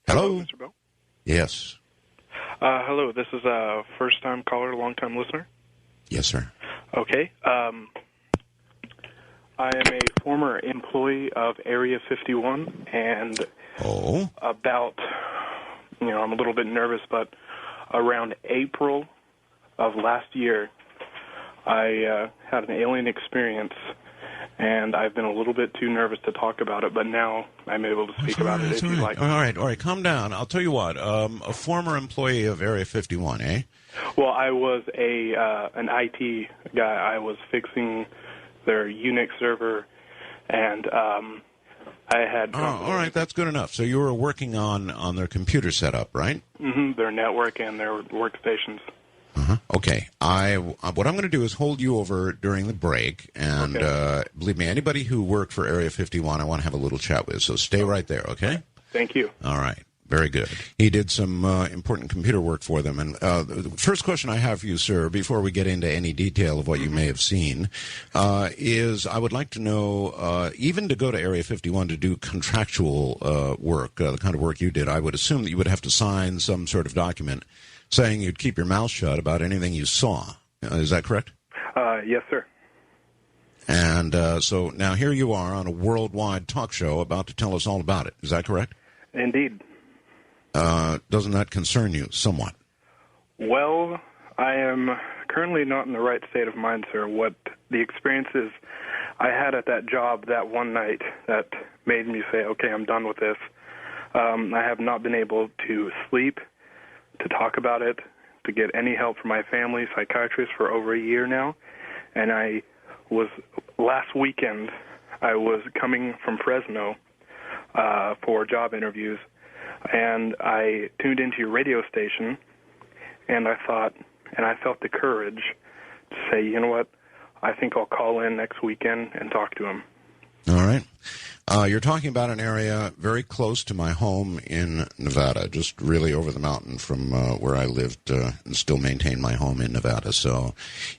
Hello? Mr. Bell? Yes. Hello, this is a first-time caller, long-time listener? Yes, sir. Okay. I am a former employee of Area 51, and I'm a little bit nervous, but around April of last year, I had an alien experience, and I've been a little bit too nervous to talk about it, but now I'm able to speak about it if you'd like. All right, calm down. I'll tell you what, a former employee of Area 51, eh? Well, I was an IT guy. I was fixing their Unix server, and I had... all right, that's good enough. So you were working on their computer setup, right? Mm-hmm, their network and their workstations. Okay. What I'm going to do is hold you over during the break, and believe me, anybody who worked for Area 51, I want to have a little chat with, so stay right there, okay? Thank you. All right. Very good. He did some important computer work for them. And the first question I have for you, sir, before we get into any detail of what you may have seen, is I would like to know, even to go to Area 51 to do contractual work, the kind of work you did, I would assume that you would have to sign some sort of document saying you'd keep your mouth shut about anything you saw. Is that correct? Yes, sir. And so now here you are on a worldwide talk show about to tell us all about it. Is that correct? Indeed. Doesn't that concern you somewhat? Well, I am currently not in the right state of mind, sir. What the experiences I had at that job that one night that made me say, okay, I'm done with this. I have not been able to sleep, to talk about it, to get any help from my family, psychiatrist, for over a year now. And last weekend, I was coming from Fresno for job interviews, and I tuned into your radio station, and I thought, and I felt the courage to say, you know what, I think I'll call in next weekend and talk to him. All right. You're talking about an area very close to my home in Nevada, just really over the mountain from where I lived and still maintain my home in Nevada. So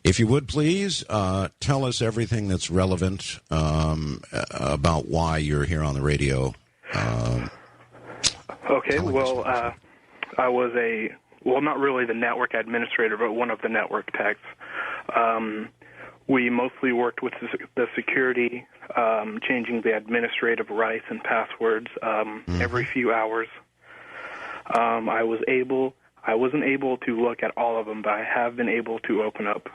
if you would please tell us everything that's relevant about why you're here on the radio. Okay, well, I was not really the network administrator, but one of the network techs. We mostly worked with the security, changing the administrative rights and passwords every few hours. I wasn't able to look at all of them, but I have been able to open up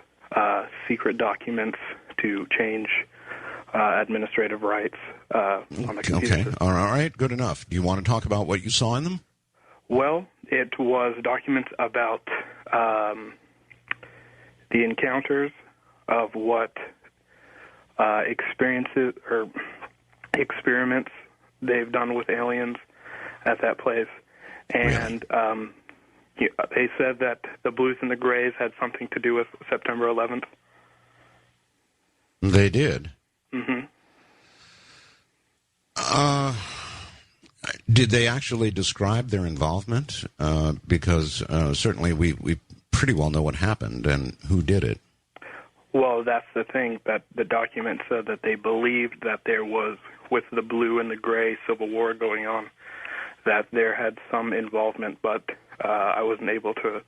secret documents to change administrative rights on the computer. Okay, all right, good enough. Do you want to talk about what you saw in them? Well, it was documents about the encounters of what experiences or experiments they've done with aliens at that place. And they said that the blues and the grays had something to do with September 11th. They did? Mm-hmm. Did they actually describe their involvement? Because certainly we pretty well know what happened and who did it. Well, that's the thing, that the document said that they believed that there was, with the blue and the gray civil war going on, that there had some involvement, but I wasn't able to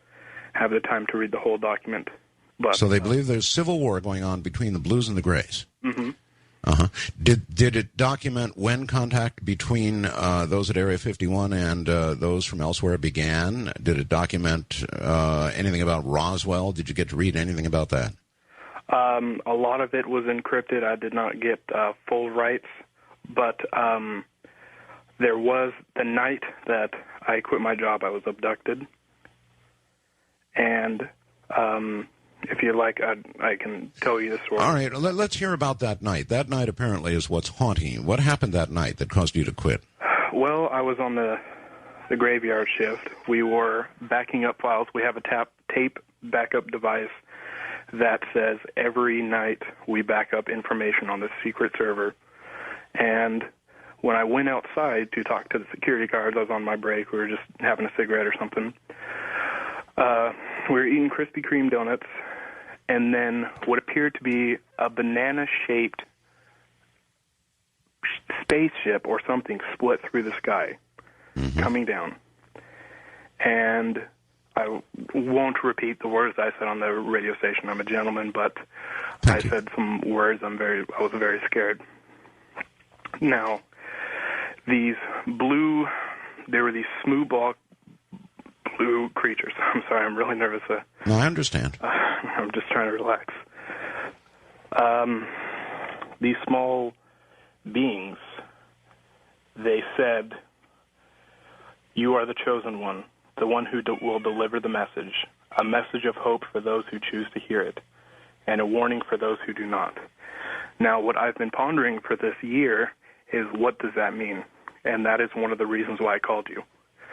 have the time to read the whole document. But, so they believe there's civil war going on between the blues and the grays? Mm-hmm. Uh-huh. Did it document when contact between those at Area 51 and those from elsewhere began? Did it document anything about Roswell? Did you get to read anything about that? A lot of it was encrypted. I did not get full rights, but there was the night that I quit my job, I was abducted. And if you like, I can tell you the story. All right, let's hear about that night. That night apparently is what's haunting you. What happened that night that caused you to quit? Well, I was on the graveyard shift. We were backing up files. We have a tape backup device that says every night we back up information on the secret server. And when I went outside to talk to the security guards, I was on my break. We were just having a cigarette or something. We were eating Krispy Kreme donuts, and then what appeared to be a banana-shaped spaceship or something split through the sky. coming down. And I won't repeat the words I said on the radio station. I'm a gentleman, but I said some words. I was very scared. Now, there were these smooth blue creatures. I'm sorry, I'm really nervous. No, I understand. I'm just trying to relax. These small beings, they said, "You are the chosen one, the one who will deliver the message, a message of hope for those who choose to hear it, and a warning for those who do not." Now, what I've been pondering for this year is, what does that mean? And that is one of the reasons why I called you.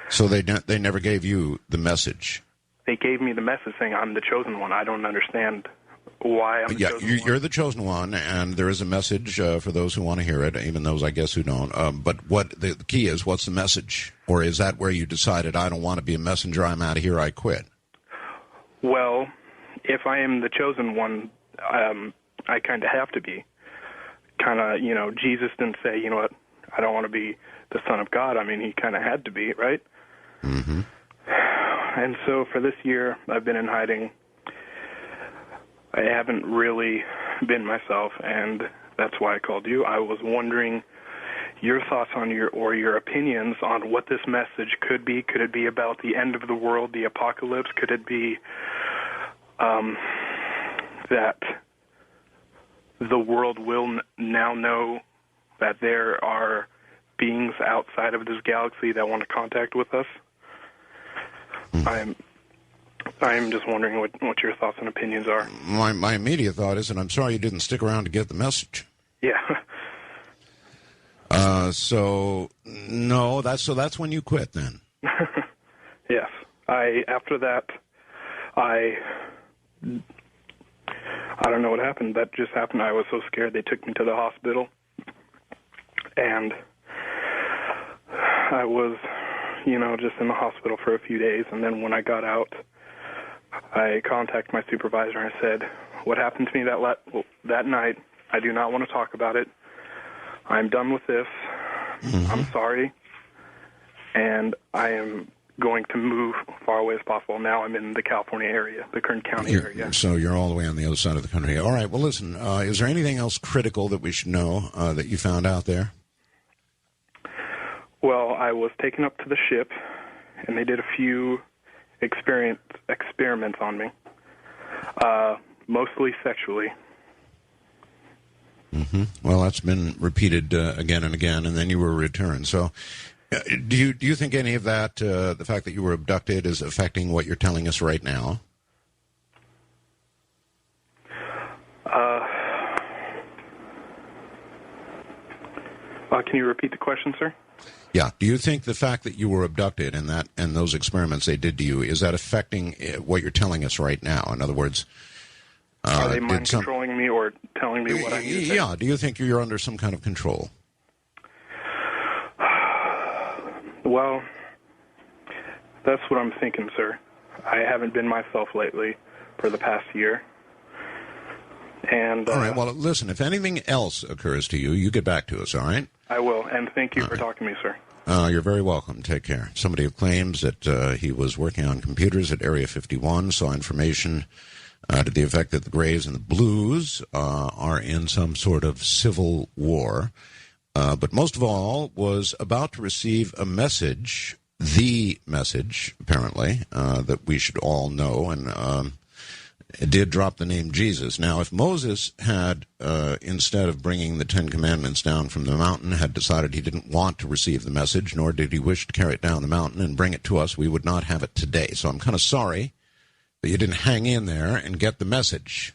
So they never gave you the message? They gave me the message saying I'm the chosen one. I don't understand why I'm the chosen one. You're the chosen one, and there is a message for those who want to hear it, even those, I guess, who don't. But what the key is, what's the message? Or is that where you decided, I don't want to be a messenger, I'm out of here, I quit? Well, if I am the chosen one, I kind of have to be. Jesus didn't say, you know what, I don't want to be the Son of God. I mean, he kind of had to be, right? Mm-hmm. And so for this year, I've been in hiding. I haven't really been myself, and that's why I called you. I was wondering your thoughts on your opinions on what this message could be. Could it be about the end of the world, the apocalypse? Could it be that the world will now know that there are beings outside of this galaxy that want to contact with us? I'm just wondering what your thoughts and opinions are. My immediate thought is, and I'm sorry you didn't stick around to get the message. Yeah. That's when you quit then. Yes. After that, I don't know what happened. That just happened. I was so scared. They took me to the hospital, and I was, just in the hospital for a few days. And then when I got out, I contacted my supervisor and I said, what happened to me that night, I do not want to talk about it. I'm done with this. Mm-hmm. I'm sorry. And I am going to move far away as possible. Now I'm in the California area, the Kern County area. So you're all the way on the other side of the country. All right, well, listen, is there anything else critical that we should know that you found out there? Well, I was taken up to the ship, and they did a few experiments on me, mostly sexually. Mm-hmm. Well, that's been repeated again and again, and then you were returned. So do you think any of that, the fact that you were abducted, is affecting what you're telling us right now? Can you repeat the question, sir? Yeah. Do you think the fact that you were abducted and those experiments they did to you, is that affecting what you're telling us right now? In other words, are they mind controlling me or telling me what I need to say? Yeah. Do you think you're under some kind of control? Well, that's what I'm thinking, sir. I haven't been myself lately for the past year. And all right. Well, listen, if anything else occurs to you, you get back to us, all right? I will, and thank you for talking to me, sir. You're very welcome. Take care. Somebody who claims that he was working on computers at Area 51 saw information to the effect that the Grays and the Blues are in some sort of civil war, but most of all was about to receive a message, the message, apparently, that we should all know, and it did drop the name Jesus. Now, if Moses had, instead of bringing the Ten Commandments down from the mountain, had decided he didn't want to receive the message, nor did he wish to carry it down the mountain and bring it to us, we would not have it today. So I'm kind of sorry that you didn't hang in there and get the message.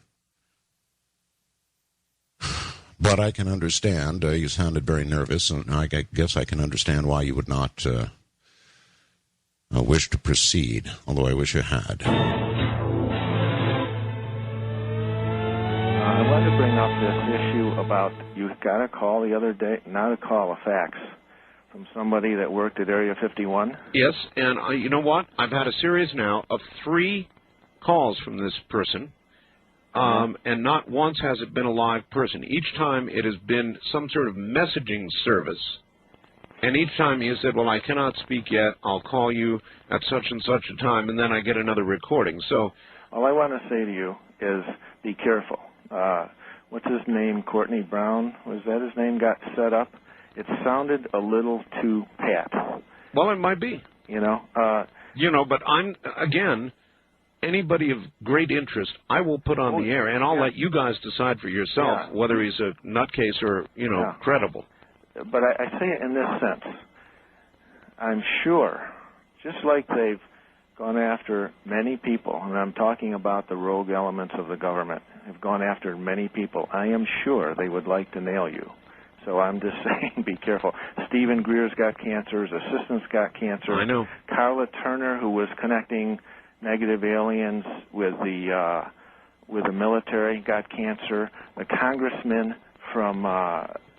But I can understand. You sounded very nervous, and I guess I can understand why you would not wish to proceed, although I wish you had. I wanted to bring up this issue about you got a call the other day, not a call, a fax, from somebody that worked at Area 51. Yes, and you know what? I've had a series now of 3 calls from this person, and not once has it been a live person. Each time it has been some sort of messaging service And each time he said, well, I cannot speak yet. I'll call you at such and such a time, and then I get another recording. So all I want to say to you is be careful. What's his name? Courtney Brown? Was that his name? Got set up? It sounded a little too pat. Well, it might be. But again, anybody of great interest, I will put on the air, and I'll let you guys decide for yourself whether he's a nutcase or, credible. But I say it in this sense. I'm sure, just like they've gone after many people, and I'm talking about the rogue elements of the government, have gone after many people, I am sure they would like to nail you. So I'm just saying, be careful. Stephen Greer's got cancer. His assistant's got cancer. I know. Carla Turner, who was connecting negative aliens with the military, got cancer. The congressman from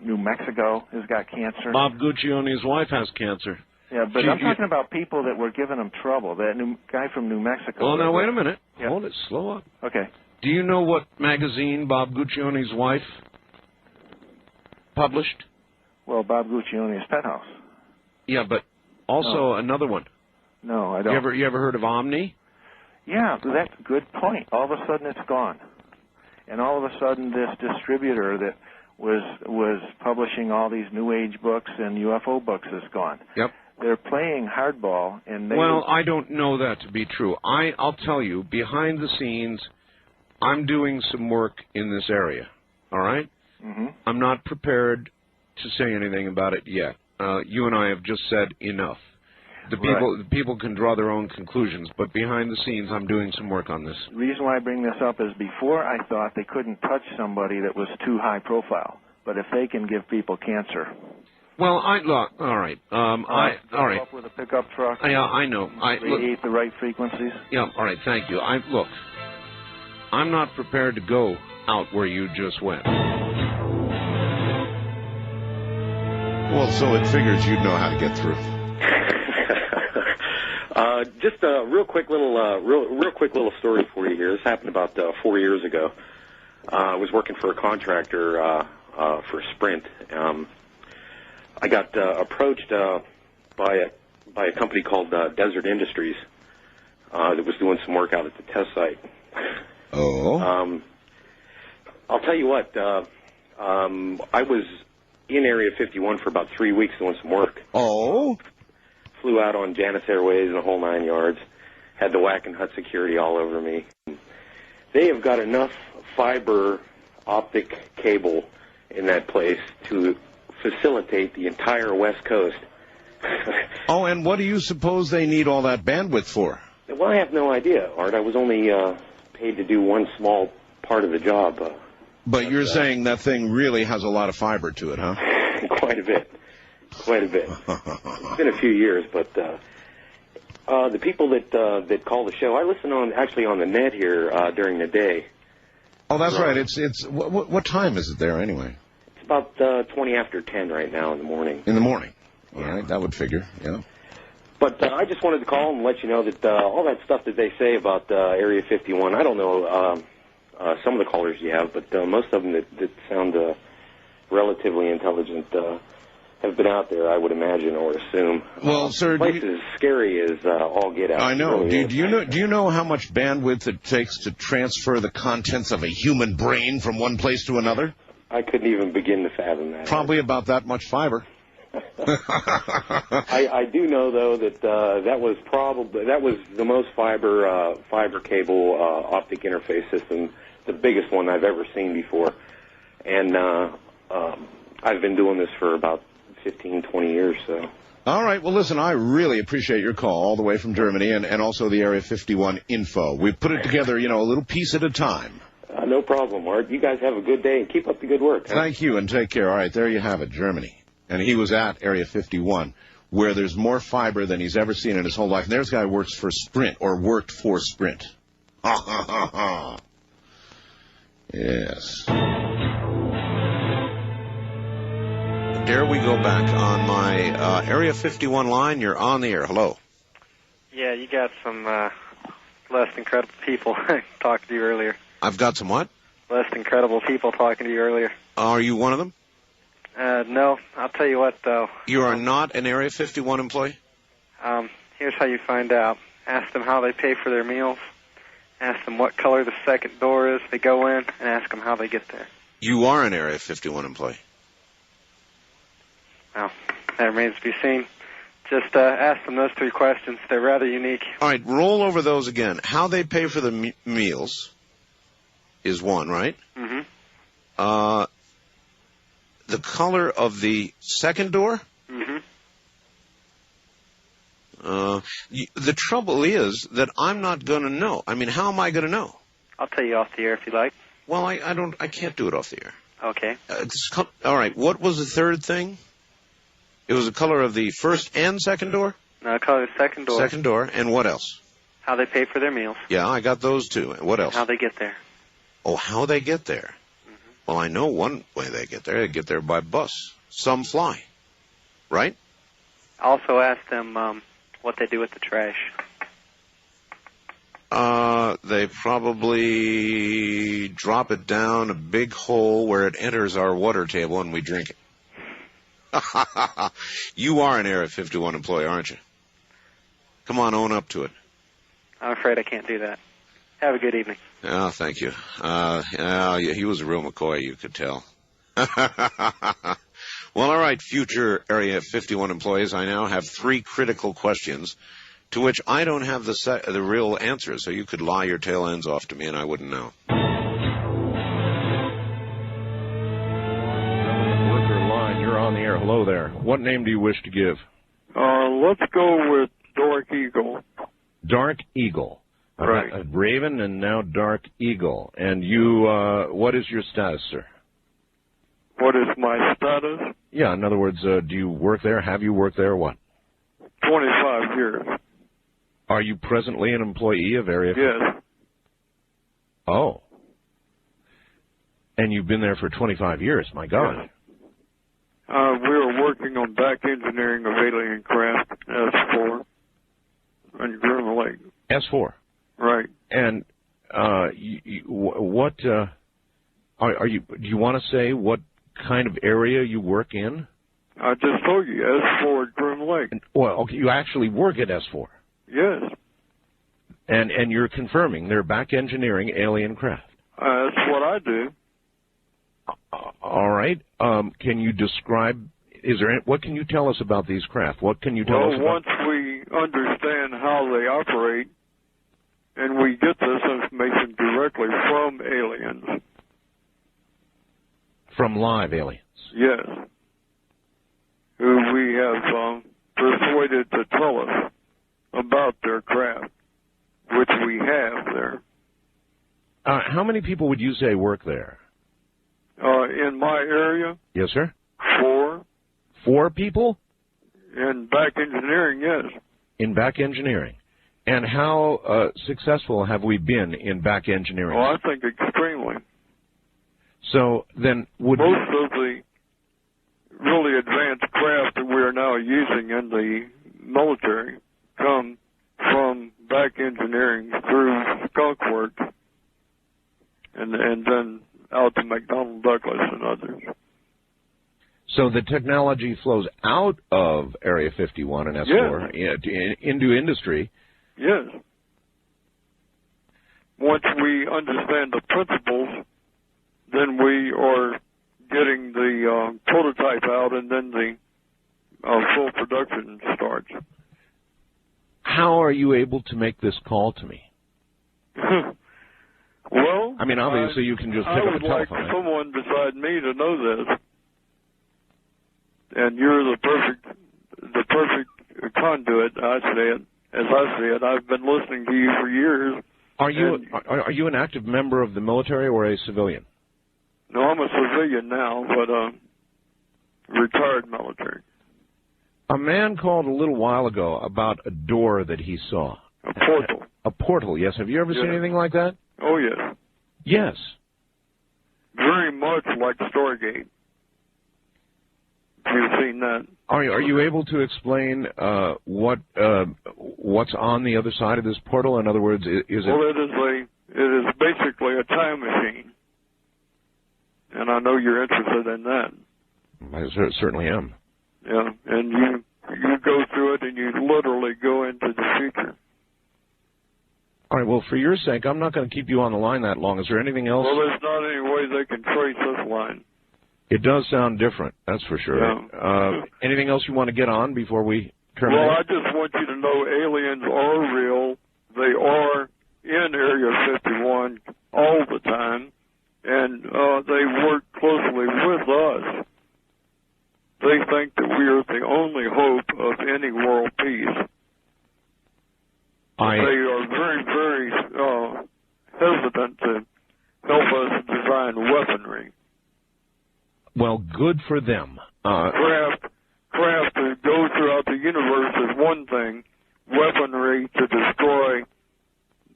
New Mexico has got cancer. Bob Guccione's wife has cancer. Yeah, but I'm talking about people that were giving him trouble. That guy from New Mexico. Well, now, wait a minute. Yeah. Hold it. Slow up. Okay. Do you know what magazine Bob Guccione's wife published? Well, Bob Guccione's Pet House. Yeah, but also another one. No, I don't. You ever heard of Omni? Yeah, that's a good point. All of a sudden it's gone. And all of a sudden this distributor that was publishing all these New Age books and UFO books is gone. Yep. They're playing hardball. Well, I don't know that to be true. I'll tell you, behind the scenes, I'm doing some work in this area, all right? Mm-hmm. I'm not prepared to say anything about it yet. You and I have just said enough. The people can draw their own conclusions, but behind the scenes, I'm doing some work on this. The reason why I bring this up is before I thought they couldn't touch somebody that was too high profile, but if they can give people cancer. Well, look, all right. All right. Up with a pickup truck. Yeah, I know. Radiate the right frequencies. Yeah, all right. Thank you. Look, I'm not prepared to go out where you just went. Well, so it figures you'd know how to get through. Just a real quick little story for you here. This happened about 4 years ago. I was working for a contractor for Sprint. I got approached by a company called Desert Industries that was doing some work out at the test site. Oh. I'll tell you what. I was in Area 51 for about 3 weeks doing some work. Oh. Flew out on Janus Airways and the whole 9 yards. Had the whack and hut security all over me. They have got enough fiber optic cable in that place to facilitate the entire West Coast. Oh, and what do you suppose they need all that bandwidth for? Well, I have no idea, Art. I was only paid to do one small part of the job. But you're saying that thing really has a lot of fiber to it, huh? Quite a bit. It's been a few years, but the people that call the show, I listen on the net here during the day. Oh, that's right. It's what time is it there anyway? It's about 20 after 10 right now in the morning. In the morning. All right, that would figure. Yeah. But I just wanted to call and let you know that all that stuff that they say about Area 51, I don't know some of the callers you have, but most of them that sound relatively intelligent have been out there, I would imagine or assume. Well, sir, the place is scary as all get out. I know. Really do you know how much bandwidth it takes to transfer the contents of a human brain from one place to another? I couldn't even begin to fathom that. Probably about that much fiber. I do know though that that was the most fiber cable optic interface system, the biggest one I've ever seen before, and I've been doing this for about 15, 20 years. So. All right. Well, listen, I really appreciate your call all the way from Germany and also the Area 51 info. We've put it together, a little piece at a time. No problem, Art. You guys have a good day and keep up the good work. Huh? Thank you and take care. All right. There you have it, Germany. And he was at Area 51, where there's more fiber than he's ever seen in his whole life. And there's a guy who works for Sprint, or worked for Sprint. Ha, ha, ha, ha. Yes. Dare we go back on my Area 51 line? You're on the air. Hello. Yeah, you got some less than credible people talking to you earlier. I've got some what? Less than credible people talking to you earlier. Are you one of them? No. I'll tell you what, though. You are not an Area 51 employee? Here's how you find out. Ask them how they pay for their meals. Ask them what color the second door is they go in, and ask them how they get there. You are an Area 51 employee. Well, that remains to be seen. Just ask them those 3 questions. They're rather unique. All right, roll over those again. How they pay for the meals is one, right? Mm-hmm. The color of the second door? Mm-hmm. The trouble is that I'm not going to know. I mean, how am I going to know? I'll tell you off the air if you like. Well, I can't do it off the air. Okay. All right, what was the third thing? It was the color of the first and second door? No, color of the second door. Second door, and what else? How they pay for their meals. Yeah, I got those two. What else? How they get there. Oh, how they get there. Mm-hmm. Well, I know one way they get there. They get there by bus. Some fly. Right? Also ask them what they do with the trash. They probably drop it down a big hole where it enters our water table and we drink it. You are an Area 51 employee, aren't you? Come on, own up to it. I'm afraid I can't do that. Have a good evening. Oh, thank you. Yeah, he was a real McCoy, you could tell. Well, all right, future Area 51 employees, I now have 3 critical questions to which I don't have the real answers, so you could lie your tail ends off to me and I wouldn't know. Worker line, you're on the air. Hello there. What name do you wish to give? Let's go with Dark Eagle. Dark Eagle. Right. Raven and now Dark Eagle. And you, what is your status, sir? What is my status? Yeah, in other words, do you work there? Have you worked there or what? 25 years. Are you presently an employee of Area 51? Yes. Oh. And you've been there for 25 years, my God. Yes. We were working on back engineering of alien craft, S4, on Groom Lake. S4? Right. And what, are you, do you want to say what kind of area you work in? I just told you, S4 at Groom Lake. Well, okay, you actually work at S4. Yes. And you're confirming they're back engineering alien craft. That's what I do. All right. Can you describe? What can you tell us about these craft? What can you tell us about? Well, once we understand how they operate, and we get this information directly from aliens. From live aliens? Yes. Who we have persuaded to tell us about their craft, which we have there. How many people would you say work there? In my area? Yes, sir. 4. 4 people? In back engineering, yes. In back engineering. And how successful have we been in back engineering? Oh, I think extremely. So then would most of the really advanced craft that we are now using in the military come from back engineering through Skunk Works and then out to McDonnell Douglas and others. So the technology flows out of Area 51 and S4 into industry. Yes. Once we understand the principles, then we are getting the prototype out, and then the full production starts. How are you able to make this call to me? Well, I mean, obviously you can just pick up a telephone. I would like someone beside me to know this, and you're the perfect conduit. I say it as I say it. I've been listening to you for years. Are you an active member of the military or a civilian? No, I'm a civilian now, but retired military. A man called a little while ago about a door that he saw. A portal. A portal, yes. Have you ever seen anything like that? Oh, yes. Yes. Very much like Stargate. You've seen that. Are you able to explain what's on the other side of this portal? In other words, is it? Well, it is basically a time machine, and I know you're interested in that. I certainly am. Yeah, and you go through it and you literally go into the future. All right, well, for your sake, I'm not going to keep you on the line that long. Is there anything else? Well, there's not any way they can trace this line. It does sound different, that's for sure. Yeah. Anything else you want to get on before we terminate? Well, I just want you to know aliens are real. They are in Area 51 all the time, and they work closely with us. They think that we are the only hope of any world peace. They are very, very hesitant to help us design weaponry. Well, good for them. Craft to go throughout the universe is one thing. Weaponry to destroy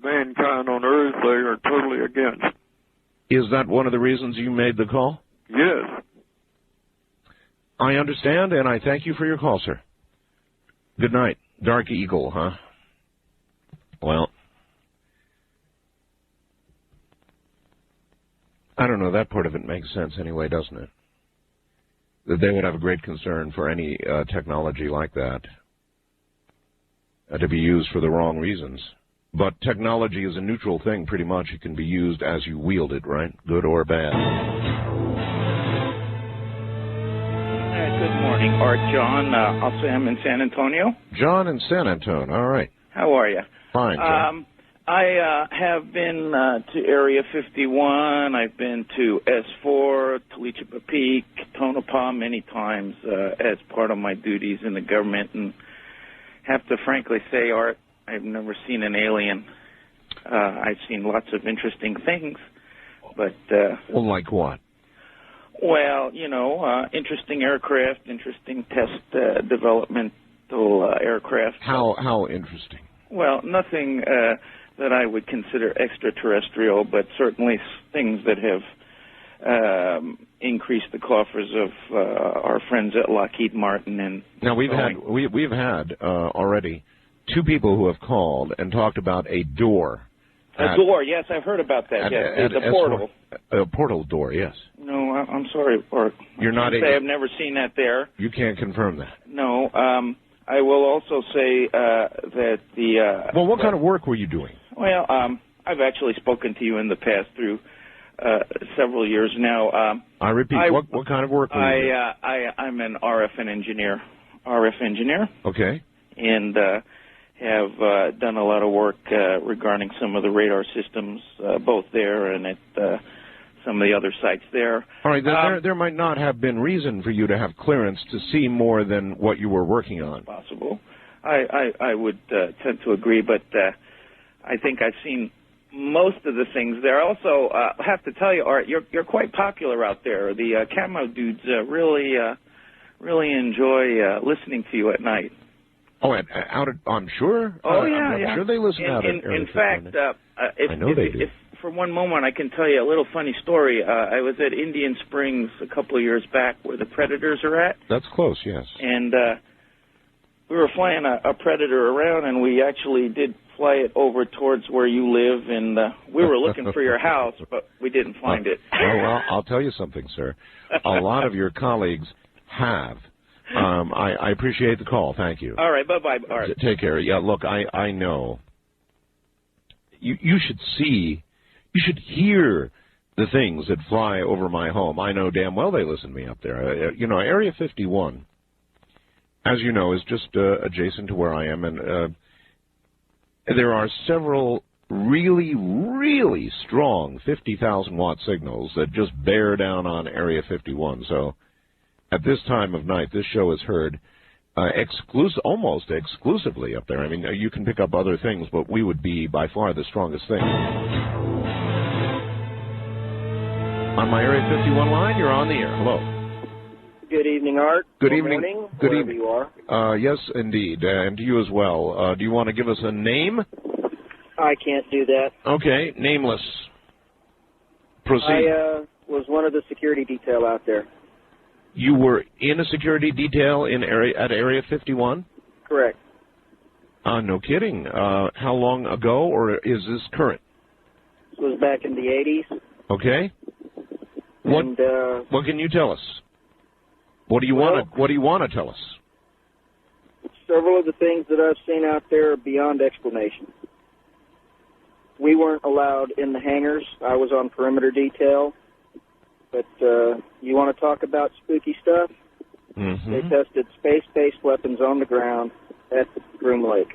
mankind on Earth, they are totally against. Is that one of the reasons you made the call? Yes. I understand, and I thank you for your call, sir. Good night. Dark Eagle, huh? Well, I don't know. That part of it makes sense anyway, doesn't it? That they would have a great concern for any technology like that to be used for the wrong reasons. But technology is a neutral thing, pretty much. It can be used as you wield it, right? Good or bad. Good morning, Art. John. I'll say I'm in San Antonio. John in San Antonio. All right. How are you? Fine, John. I have been to Area 51. I've been to S4, Talichapa Peak, Tonopah many times as part of my duties in the government, and have to frankly say, Art, I've never seen an alien. I've seen lots of interesting things, but... well, like what? Well, you know, interesting aircraft, interesting test developmental aircraft. How interesting? Well, nothing that I would consider extraterrestrial, but certainly things that have increased the coffers of our friends at Lockheed Martin. And now we've had already 2 people who have called and talked about a door. A door, yes, I've heard about that. Yes, the portal. A portal door, yes. No, I'm sorry, Art. You're not. I've never seen that there. You can't confirm that. No. I will also say that the... well, what kind of work were you doing? Well, I've actually spoken to you in the past through several years now. I repeat, what kind of work were you doing? I'm an RF engineer. Okay. And have done a lot of work regarding some of the radar systems, both there and at some of the other sites there. All right, there might not have been reason for you to have clearance to see more than what you were working on. Possible. I would tend to agree, but I think I've seen most of the things there. Also, I have to tell you, Art, you're quite popular out there. The camo dudes really enjoy listening to you at night. Oh, I'm sure. Oh, yeah, I'm sure they listen out at in fact, I know they do. If for one moment I can tell you a little funny story. I was at Indian Springs a couple of years back where the Predators are at. That's close, yes. And we were flying a Predator around, and we actually did fly it over towards where you live, and we were looking for your house, but we didn't find it. Well, I'll tell you something, sir. A lot of your colleagues have. I appreciate the call. Thank you. All right. Bye-bye. All right. Take care. Yeah, look, I know. You should see, you should hear the things that fly over my home. I know damn well they listen to me up there. You know, Area 51, as you know, is just adjacent to where I am, and there are several really, really strong 50,000-watt signals that just bear down on Area 51. So at this time of night, this show is heard almost exclusively up there. I mean, you can pick up other things, but we would be by far the strongest thing. On my Area 51 line, you're on the air. Hello. Good evening, Art. Good evening. Morning, Good wherever evening. You are. Yes, indeed, and to you as well. Do you want to give us a name? I can't do that. Okay, nameless. Proceed. I was one of the security detail out there. You were in a security detail at Area 51? Correct. No kidding. How long ago, or is this current? This was back in the 80s. Okay. What can you tell us? What do you want to tell us? Several of the things that I've seen out there are beyond explanation. We weren't allowed in the hangars. I was on perimeter detail. But you want to talk about spooky stuff? Mm-hmm. They tested space-based weapons on the ground at Groom Lake.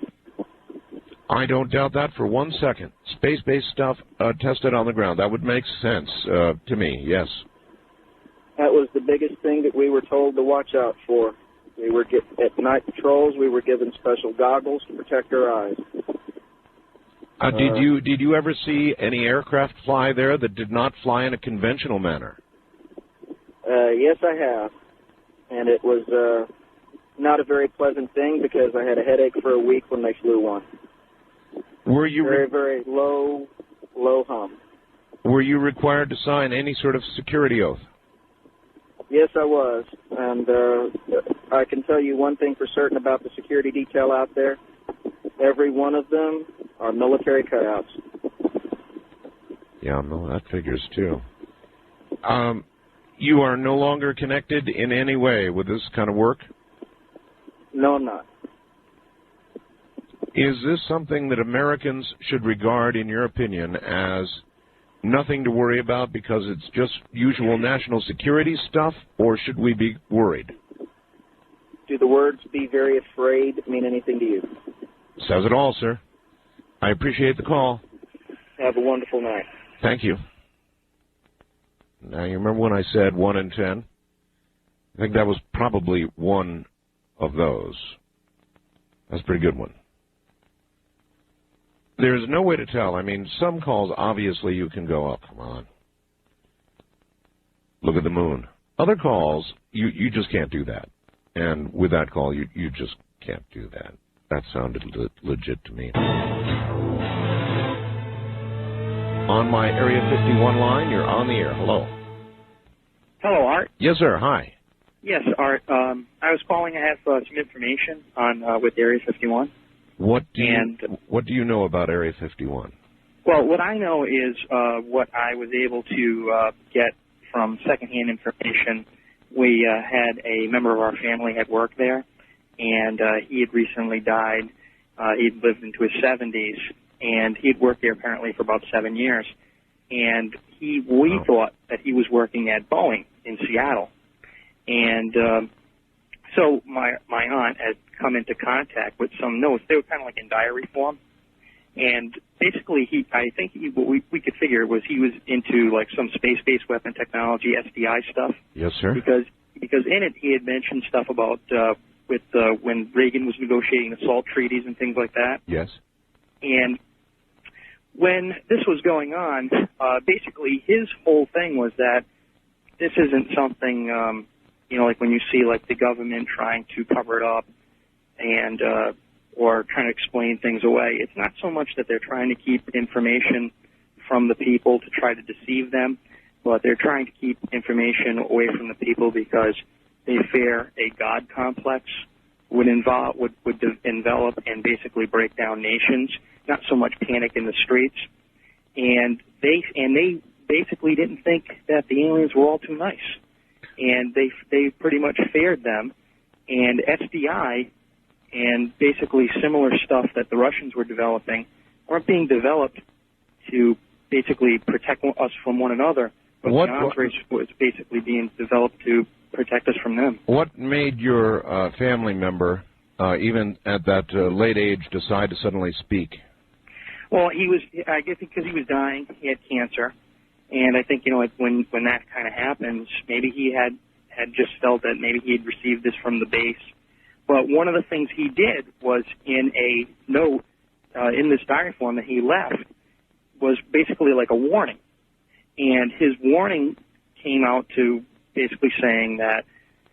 I don't doubt that for 1 second. Space-based stuff tested on the ground. That would make sense to me, yes. That was the biggest thing that we were told to watch out for. We were at night patrols. We were given special goggles to protect our eyes. Did you ever see any aircraft fly there that did not fly in a conventional manner? Yes, I have. And it was not a very pleasant thing because I had a headache for a week when they flew one. Were you very low hum? Were you required to sign any sort of security oath? Yes, I was. And I can tell you one thing for certain about the security detail out there. Every one of them are military cutouts. Yeah, no, that figures too. You are no longer connected in any way with this kind of work? No, I'm not. Is this something that Americans should regard, in your opinion, as nothing to worry about because it's just usual national security stuff, or should we be worried? Do the words "be very afraid" mean anything to you? Says it all, sir. I appreciate the call. Have a wonderful night. Thank you. Now, you remember when I said 1 in 10? I think that was probably one of those. That's a pretty good one. There's no way to tell. I mean, some calls, obviously, you can go, oh, come on. Look at the moon. Other calls, you just can't do that. And with that call, you just can't do that. That sounded legit to me. On my Area 51 line, you're on the air. Hello. Hello, Art. Yes, sir. Hi. Yes, Art. I was calling. I have some information on with Area 51. What do you know about Area 51? Well, what I know is what I was able to get from secondhand information. We had a member of our family had worked there, and he had recently died. He'd lived into his 70s, and he'd worked there apparently for about 7 years. And we thought that he was working at Boeing in Seattle. And so my aunt had come into contact with some notes. They were kind of like in diary form. And basically, what we could figure was he was into like some space-based weapon technology, SDI stuff. Yes, sir. Because in it he had mentioned stuff about when Reagan was negotiating the SALT treaties and things like that. Yes. And when this was going on, basically his whole thing was that this isn't something, like when you see like the government trying to cover it up and or trying to explain things away. It's not so much that they're trying to keep information from the people to try to deceive them, but they're trying to keep information away from the people because they fear a God complex would envelop and basically break down nations, not so much panic in the streets. And they basically didn't think that the aliens were all too nice. And they pretty much feared them. And SDI and basically similar stuff that the Russians were developing weren't being developed to basically protect us from one another, but the arms race was basically being developed to protect us from them. What made your family member, even at that late age, decide to suddenly speak? Well, I guess because he was dying, he had cancer, and I think, when that kind of happens, maybe he had just felt that maybe he had received this from the base. But one of the things he did was in a note in this diary form that he left was basically like a warning. And his warning came out to basically saying that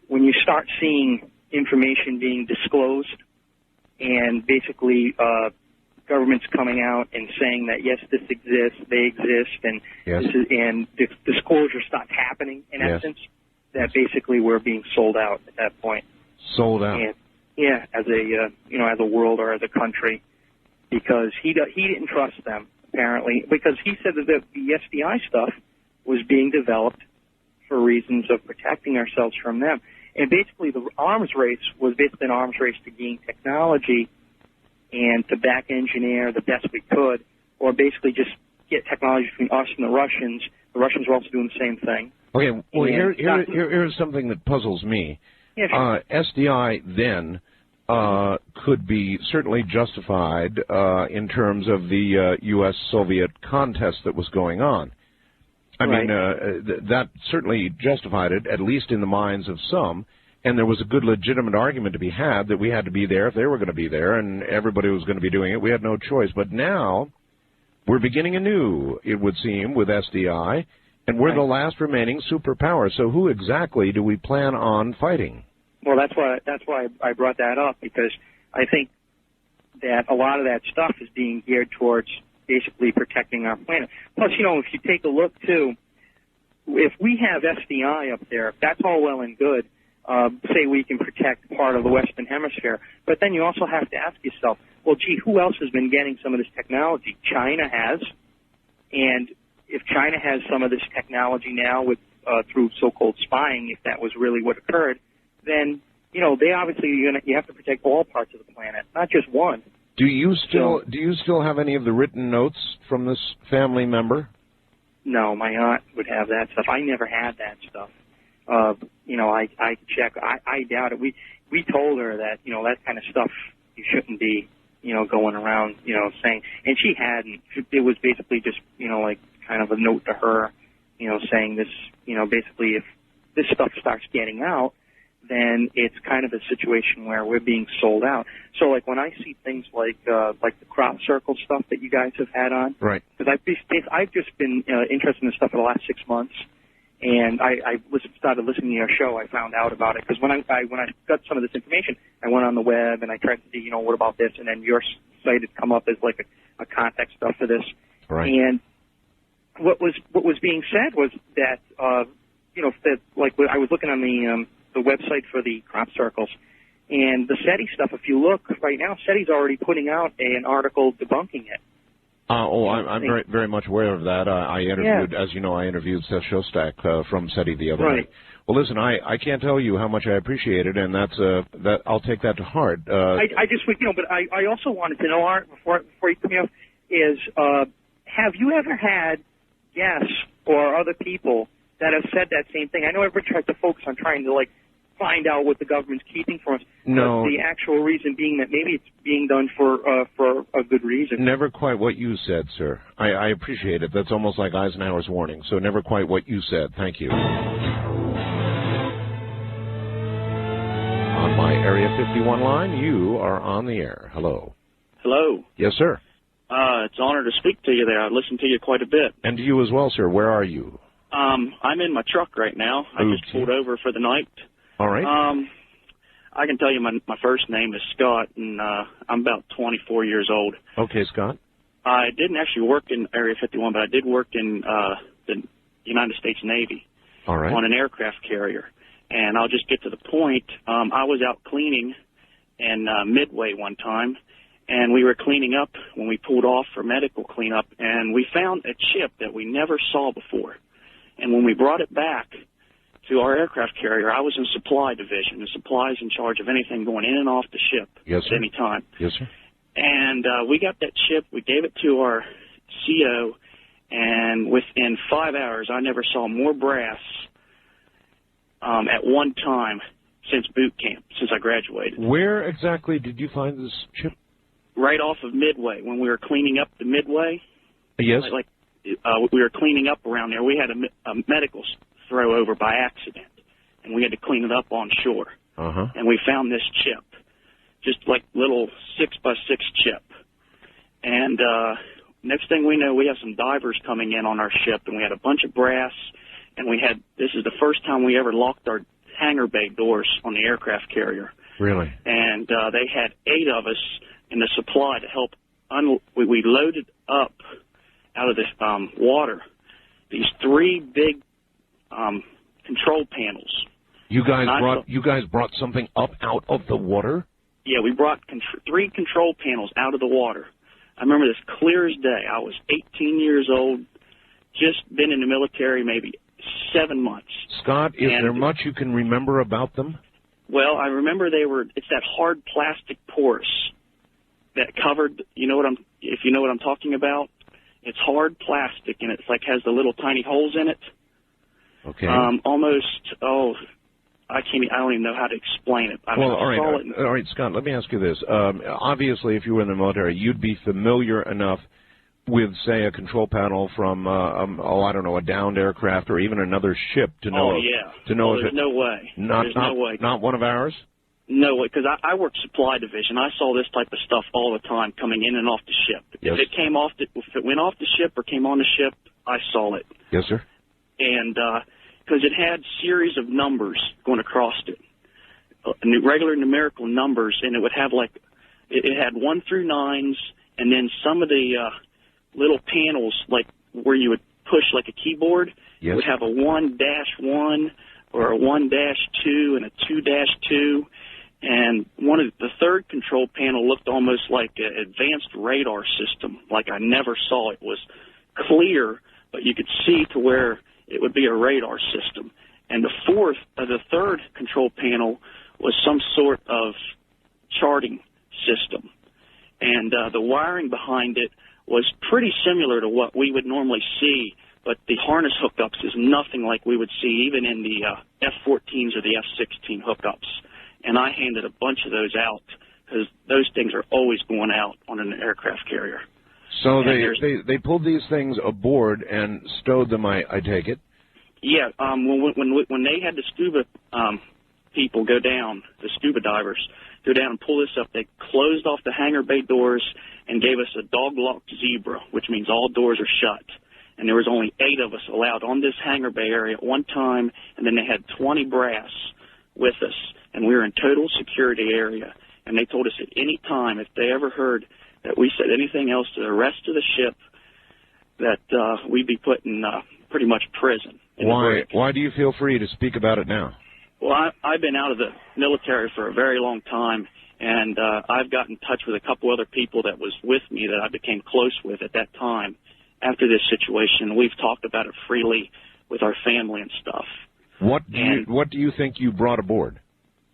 when you start seeing information being disclosed and basically governments coming out and saying that, yes, this exists, they exist, and yes. Disclosure starts happening, in essence, that basically we're being sold out at that point. Sold out. And, yeah, as a world or as a country, because he didn't trust them apparently, because he said that the SDI stuff was being developed for reasons of protecting ourselves from them. And basically the arms race was basically an arms race to gain technology and to back engineer the best we could, or basically just get technology between us and the Russians. The Russians were also doing the same thing. Okay, well, here's something that puzzles me. Yeah, sure. SDI then could be certainly justified in terms of the U.S.-Soviet contest that was going on. I mean, that certainly justified it, at least in the minds of some, and there was a good legitimate argument to be had that we had to be there if they were going to be there, and everybody was going to be doing it. We had no choice. But now we're beginning anew, it would seem, with SDI, and we're the last remaining superpower. So who exactly do we plan on fighting? Well, that's why I brought that up, because I think that a lot of that stuff is being geared towards basically protecting our planet. Plus, you know, if you take a look, too, if we have SDI up there, that's all well and good, say we can protect part of the Western Hemisphere, but then you also have to ask yourself, well, gee, who else has been getting some of this technology? China has, and if China has some of this technology now with through so-called spying, if that was really what occurred, then, you know, they obviously, you have to protect all parts of the planet, not just one. Do you still have any of the written notes from this family member? No, my aunt would have that stuff. I never had that stuff. You know, I check. I doubt it. We told her that, you know, that kind of stuff you shouldn't be, you know, going around, you know, saying. And she hadn't. It was basically just, you know, like kind of a note to her, you know, saying this, you know, basically if this stuff starts getting out, then it's kind of a situation where we're being sold out. So, like, when I see things like the crop circle stuff that you guys have had on, right? Because I've just been interested in this stuff for the last 6 months, and I started listening to your show. I found out about it because when I got some of this information, I went on the web and I tried to see, you know, what about this, and then your site had come up as like a contact stuff for this. Right. And what was being said was that you know, that like I was looking on the website for the crop circles, and the SETI stuff, if you look right now, SETI's already putting out an article debunking it. I'm very, very much aware of that. I interviewed, as you know, I interviewed Seth Shostak from SETI the other night. Well, listen, I can't tell you how much I appreciate it, and that I'll take that to heart. I just, you know, but I also wanted to know, Art, before you come here, is have you ever had guests or other people that have said that same thing? I know everybody tries to focus on trying to, like, find out what the government's keeping from us. No. But the actual reason being that maybe it's being done for a good reason. Never quite what you said, sir. I appreciate it. That's almost like Eisenhower's warning. So never quite what you said. Thank you. On my Area 51 line, you are on the air. Hello. Hello. Yes, sir. It's an honor to speak to you there. I listened to you quite a bit. And to you as well, sir. Where are you? I'm in my truck right now. I just pulled over for the night. All right. I can tell you my first name is Scott, and I'm about 24 years old. Okay, Scott. I didn't actually work in Area 51, but I did work in the United States Navy on an aircraft carrier. And I'll just get to the point. I was out cleaning in Midway one time, and we were cleaning up when we pulled off for medical cleanup, and we found a chip that we never saw before. And when we brought it back to our aircraft carrier, I was in supply division. The supply is in charge of anything going in and off the ship at any time. Yes, sir. And we got that chip. We gave it to our CO, and within 5 hours, I never saw more brass at one time since boot camp, since I graduated. Where exactly did you find this chip? Right off of Midway, when we were cleaning up the Midway. Yes. We were cleaning up around there. We had a medical throw over by accident, and we had to clean it up on shore. And we found this chip, just like little 6x6 chip. And next thing we know, we have some divers coming in on our ship, and we had a bunch of brass, and this is the first time we ever locked our hangar bay doors on the aircraft carrier. Really? And they had 8 of us in the supply to help. We loaded up out of this water these 3 big control panels. You guys brought something up out of the water? Yeah, we brought 3 control panels out of the water. I remember this clear as day. I was 18 years old, just been in the military maybe 7 months. Scott, is there much you can remember about them? Well, I remember it's that hard plastic porous that covered, if you know what I'm talking about. It's hard plastic, and it's like has the little tiny holes in it. Okay. I don't even know how to explain it. All right, Scott, let me ask you this. Obviously, if you were in the military, you'd be familiar enough with, say, a control panel from, a downed aircraft or even another ship to know. Oh, yeah. To know if there's no way. There's no way. Not one of ours? No way, because I worked supply division. I saw this type of stuff all the time coming in and off the ship. Yes. If it went off the ship or came on the ship, I saw it. Yes, sir. And because it had series of numbers going across it, regular numerical numbers, and it would have it had 1 through 9s, and then some of the little panels, like where you would push like a keyboard, yes, would have a 1-1 or a 1-2 and a 2-2. And the third control panel looked almost like an advanced radar system, like I never saw. It was clear, but you could see to where it would be a radar system. And the third control panel was some sort of charting system. And the wiring behind it was pretty similar to what we would normally see, but the harness hookups is nothing like we would see even in the F-14s or the F-16 hookups. And I handed a bunch of those out because those things are always going out on an aircraft carrier. So they pulled these things aboard and stowed them, I take it? Yeah, when they had the scuba people go down, the scuba divers, go down and pull this up, they closed off the hangar bay doors and gave us a dog-locked zebra, which means all doors are shut. And there was only 8 of us allowed on this hangar bay area at one time, and then they had 20 brass with us, and we were in total security area. And they told us at any time, if they ever heard that we said anything else to the rest of the ship, that we'd be put in pretty much prison. Why do you feel free to speak about it now? Well, I've been out of the military for a very long time, and I've got in touch with a couple other people that was with me that I became close with at that time after this situation. We've talked about it freely with our family and stuff. What do you think you brought aboard?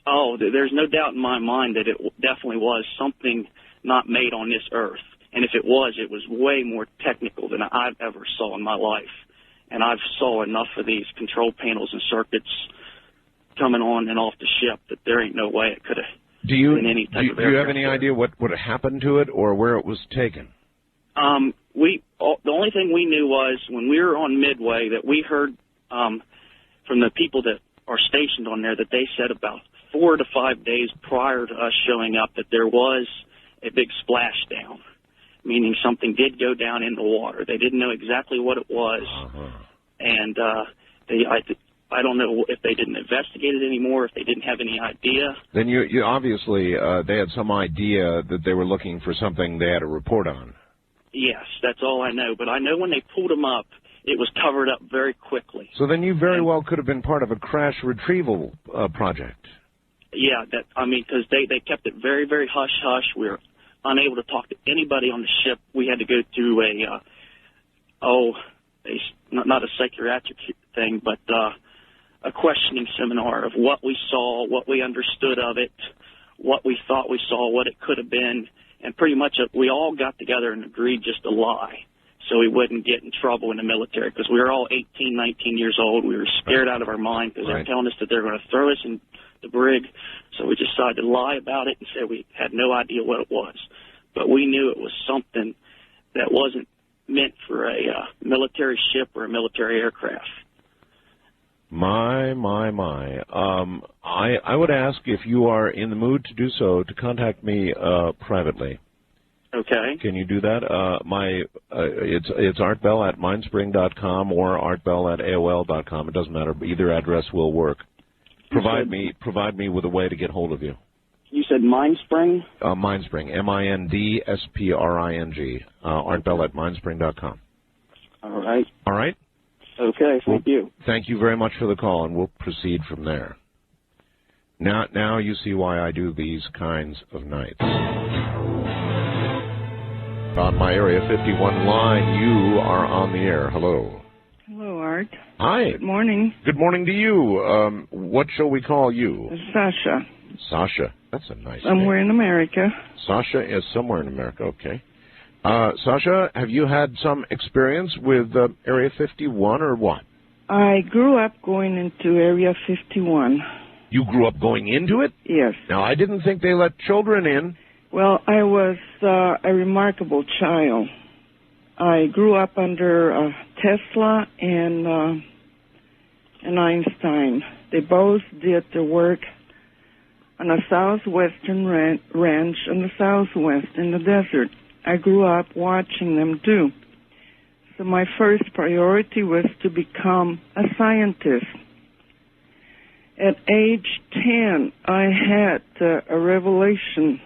Oh, there's no doubt in my mind that it definitely was something not made on this earth. And if it was way more technical than I've ever saw in my life. And I've saw enough of these control panels and circuits coming on and off the ship that there ain't no way it could have been any type of aircraft. Do you have any idea what happened to it or where it was taken? The only thing we knew was when we were on Midway that we heard from the people that are stationed on there that they said about 4 to 5 days prior to us showing up that there was a big splashdown, meaning something did go down in the water. They didn't know exactly what it was, and I don't know if they didn't investigate it anymore, if they didn't have any idea. Then you obviously they had some idea that they were looking for something they had a report on. Yes, that's all I know. But I know when they pulled them up, it was covered up very quickly. So then you very well could have been part of a crash retrieval project. Yeah, because they kept it very, very hush-hush. We were unable to talk to anybody on the ship. We had to go through not a psychiatric thing, but a questioning seminar of what we saw, what we understood of it, what we thought we saw, what it could have been, and pretty much we all got together and agreed just to lie so we wouldn't get in trouble in the military because we were all 18, 19 years old. We were scared out of our mind because they're telling us that they're going to throw us in the brig, so we decided to lie about it and say we had no idea what it was. But we knew it was something that wasn't meant for a military ship or a military aircraft. My. I would ask if you are in the mood to do so to contact me privately. Okay. Can you do that? It's artbell@mindspring.com or artbell@aol.com. It doesn't matter. Either address will work. Provide me with a way to get hold of you. You said Mindspring? Mindspring, MINDSPRING. Artbell@mindspring.com. All right. All right? Okay, thank you. Thank you very much for the call, and we'll proceed from there. Now you see why I do these kinds of nights. On my Area 51 line, you are on the air. Hello. Hello, Art. Art. Hi. Good morning. Good morning to you. What shall we call you? Sasha. Sasha. That's a nice Somewhere name. in America. Sasha is somewhere in America, okay. Sasha, have you had some experience with Area 51 or what? I grew up going into Area 51. You grew up going into it? Yes. Now, I didn't think they let children in. Well, I was a remarkable child. I grew up under Tesla and Einstein. They both did the work on a southwestern ranch in the southwest in the desert. I grew up watching them do. So my first priority was to become a scientist. At age 10, I had a revelation.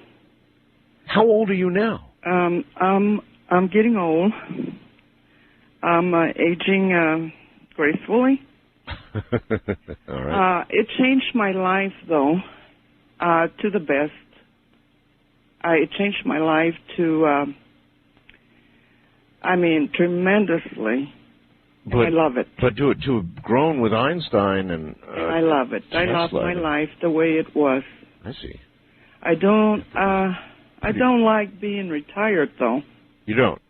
How old are you now? I'm getting old. I'm aging gracefully. All right. It changed my life, though, to the best. It changed my life to, tremendously. I love it. But to have grown with Einstein and I love it. I love my life the way it was. I see. I don't like being retired, though. You don't?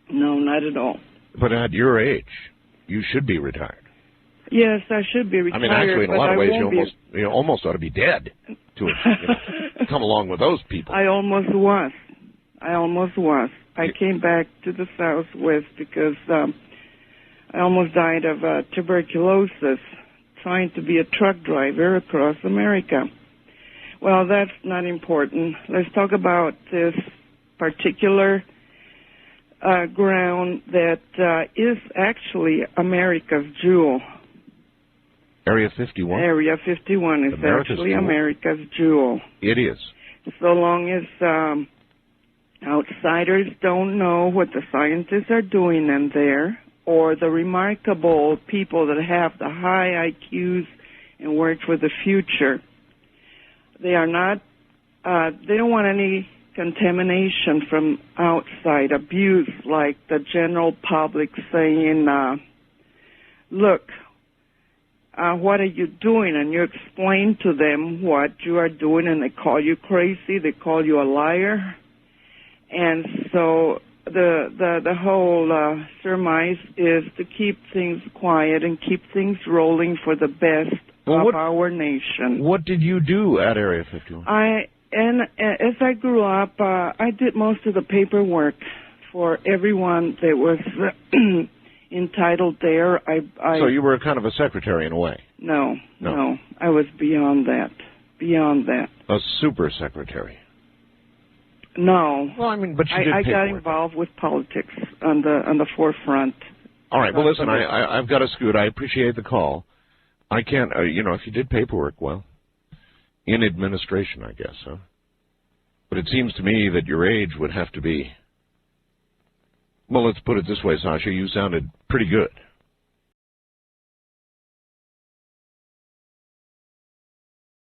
No, not at all. But at your age, you should be retired. Yes, I should be retired. I mean, actually, in a lot of ways, you be... almost ought to be dead to have come along with those people. I almost was. I came back to the Southwest because I almost died of tuberculosis trying to be a truck driver across America. Well, that's not important. Let's talk about this particular ground that is actually America's jewel. Area 51? Area 51 is actually America's jewel. It is. So long as outsiders don't know what the scientists are doing in there, or the remarkable people that have the high IQs and work for the future, they are not, they don't want any contamination from outside, abuse, like the general public saying, look, what are you doing? And you explain to them what you are doing, and they call you crazy, they call you a liar. And so the whole surmise is to keep things quiet and keep things rolling for the best of our nation. What did you do at Area 51? As I grew up, I did most of the paperwork for everyone that was entitled there. So you were kind of a secretary in a way? No. I was beyond that. A super secretary? No. Well, I mean, but you did I got paperwork. involved with politics on the forefront. All right. Well, listen, I've got to scoot. I appreciate the call. I can't, if you did paperwork, well, in administration, I guess, huh? But it seems to me that your age would have to be, well, let's put it this way, Sasha, you sounded pretty good.